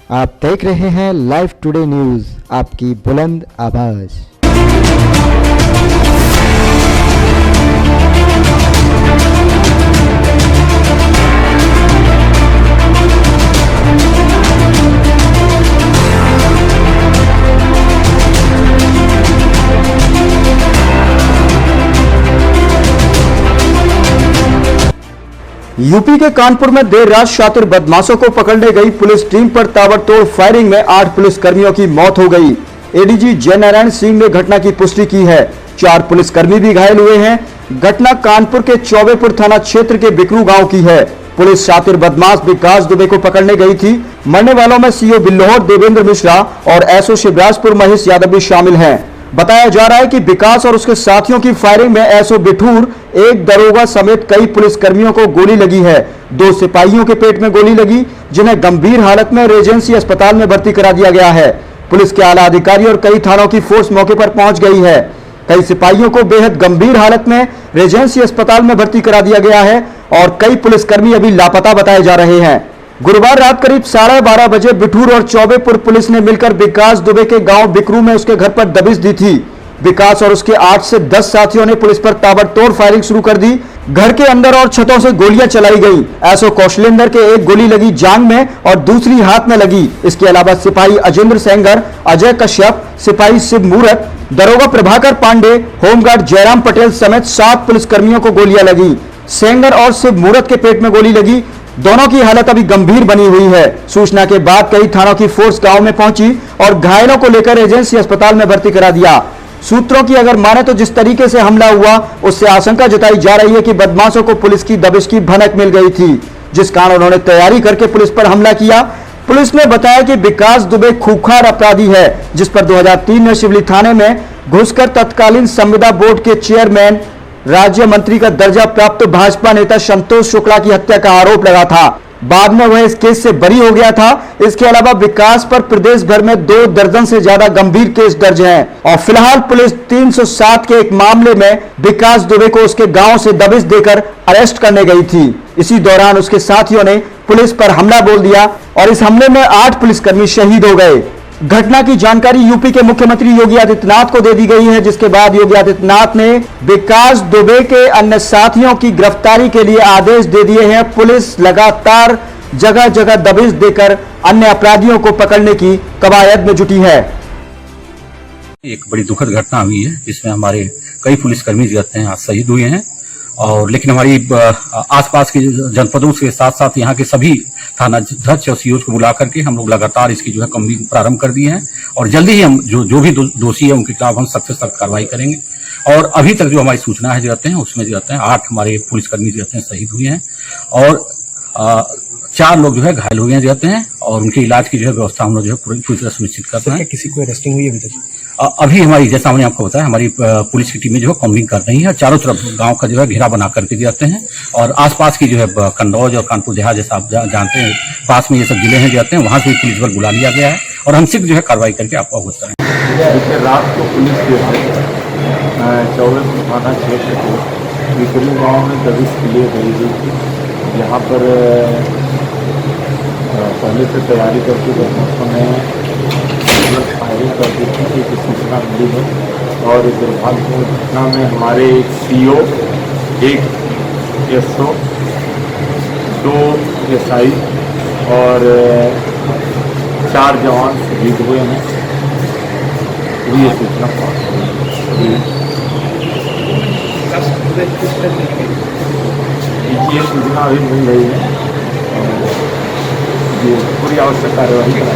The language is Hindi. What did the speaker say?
आप देख रहे हैं लाइव टुडे न्यूज, आपकी बुलंद आवाज। यूपी के कानपुर में देर रात शातिर बदमाशों को पकड़ने गई पुलिस टीम पर ताबड़तोड़ फायरिंग में 8 पुलिसकर्मियों की मौत हो गई। एडीजी जयनारायण सिंह ने घटना की पुष्टि की है। 4 पुलिसकर्मी भी घायल हुए हैं। घटना कानपुर के चौबेपुर थाना क्षेत्र के बिकरू गांव की है। पुलिस शातिर बदमाश विकास दुबे को पकड़ने गई थी। मरने वालों में सीओ बिल्लोर देवेंद्र मिश्रा और एसओ शिवराजपुर महेश यादव भी शामिल हैं। बताया जा रहा है कि विकास और उसके साथियों की फायरिंग में एसओ बिठूर, एक दरोगा समेत कई पुलिसकर्मियों को गोली लगी है। 2 सिपाहियों के पेट में गोली लगी, जिन्हें गंभीर हालत में रेजेंसी अस्पताल में भर्ती करा दिया गया है। पुलिस के आला अधिकारी और कई थानों की फोर्स मौके पर पहुंच गई है। कई सिपाहियों को बेहद गंभीर हालत में रेजेंसी अस्पताल में भर्ती करा दिया गया है और कई पुलिसकर्मी अभी लापता बताए जा रहे हैं। गुरुवार रात करीब 12:30 बजे बिठूर और चौबेपुर पुलिस ने मिलकर विकास दुबे के गांव बिकरू में उसके घर पर दबिश दी थी। विकास और उसके 8 से 10 साथियों ने पुलिस पर ताबड़तोड़ फायरिंग शुरू कर दी। घर के अंदर और छतों से गोलियां चलाई गई। एसओ कौशलेंद्र के एक गोली लगी जांग में और दूसरी हाथ में लगी। इसके अलावा सिपाही अजेंद्र सेंगर, अजय कश्यप, सिपाही शिव मूरत, दरोगा प्रभाकर पांडे, होमगार्ड जयराम पटेल समेत 7 पुलिसकर्मियों को गोलियां लगी। सेंगर और शिव मूरत के पेट में गोली लगी। दोनों की हालत अभी गंभीर बनी हुई है। सूचना के बाद कई थानों की फोर्स गांव में पहुंची और घायलों को लेकर एजेंसी अस्पताल में भर्ती करा दिया। सूत्रों की अगर माने तो जिस तरीके से हमला हुआ उससे आशंका जताई जा रही है कि बदमाशों को पुलिस की दबिश की भनक मिल गई थी, जिस कारण उन्होंने तैयारी करके पुलिस पर हमला किया। पुलिस ने बताया कि विकास दुबे खूंखार अपराधी है, जिस पर 2003 में शिवली थाने में घुसकर तत्कालीन संविदा बोर्ड के चेयरमैन, राज्य मंत्री का दर्जा प्राप्त भाजपा नेता संतोष शुक्ला की हत्या का आरोप लगा था। बाद में वह इस केस से बरी हो गया था। इसके अलावा विकास पर प्रदेश भर में 2 दर्जन से ज्यादा गंभीर केस दर्ज हैं और फिलहाल पुलिस 307 के एक मामले में विकास दुबे को उसके गांव से दबिश देकर अरेस्ट करने गई थी। इसी दौरान उसके साथियों ने पुलिस पर हमला बोल दिया और इस हमले में 8 पुलिसकर्मी शहीद हो गए। घटना की जानकारी यूपी के मुख्यमंत्री योगी आदित्यनाथ को दे दी गई है, जिसके बाद योगी आदित्यनाथ ने विकास दुबे के अन्य साथियों की गिरफ्तारी के लिए आदेश दे दिए हैं। पुलिस लगातार जगह जगह दबिश देकर अन्य अपराधियों को पकड़ने की कवायद में जुटी है। एक बड़ी दुखद घटना हुई है, जिसमें हमारे कई पुलिसकर्मी जो हैं आज शहीद हुए हैं और लेकिन हमारी आसपास के जनपदों के साथ साथ यहाँ के सभी थाना अध्यक्ष और सीओ को बुला करके हम लोग लगातार इसकी जो है कमिंग प्रारंभ कर दिए हैं और जल्दी ही हम जो भी दोषी है उनके खिलाफ हम सख्त से सख्त कार्रवाई करेंगे। और अभी तक जो हमारी सूचना है जो रहते हैं उसमें जो रहते हैं 8 हमारे पुलिसकर्मी जो रहते हैं शहीद हुए हैं और 4 लोग जो है घायल हुए हैं जाते हैं और उनके इलाज की जो है व्यवस्था हम लोग जो है पूरी तरह सुनिश्चित करते हैं। किसी को अरेस्टिंग हुई अभी तक? अभी हमारी जैसा हमने आपको बताया हमारी पुलिस की टीमें जो है कॉम्बिंग कर रही है और चारों तरफ गांव का जो है घेरा बना करके जाते हैं और आसपास की जो है कन्नौज और कानपुर देहात जैसा आप जानते हैं पास में ये सब जिले हैं जाते हैं, वहां से पुलिस बल बुला लिया गया है और हम सिर्फ जो है कार्रवाई करके आपको अवगत करें। रात को पुलिस जो है चौबेपुर थाना क्षेत्र के बिकरू गाँव में दबिश के लिए गई हुई थी। यहाँ पर पहले से तैयारी करके बदमाशों ने फायरिंग कर दी थी कि सूचना मिली है और इस दुर्भाग्यपूर्ण घटना में हमारे एक सीओ, एक एसओ, 2 एसआई और 4 जवान शहीद हुए हैं। ये सूचना ये सूचना अभी मिल रही है। पूरी आवश्यक कार्यवाही कराई।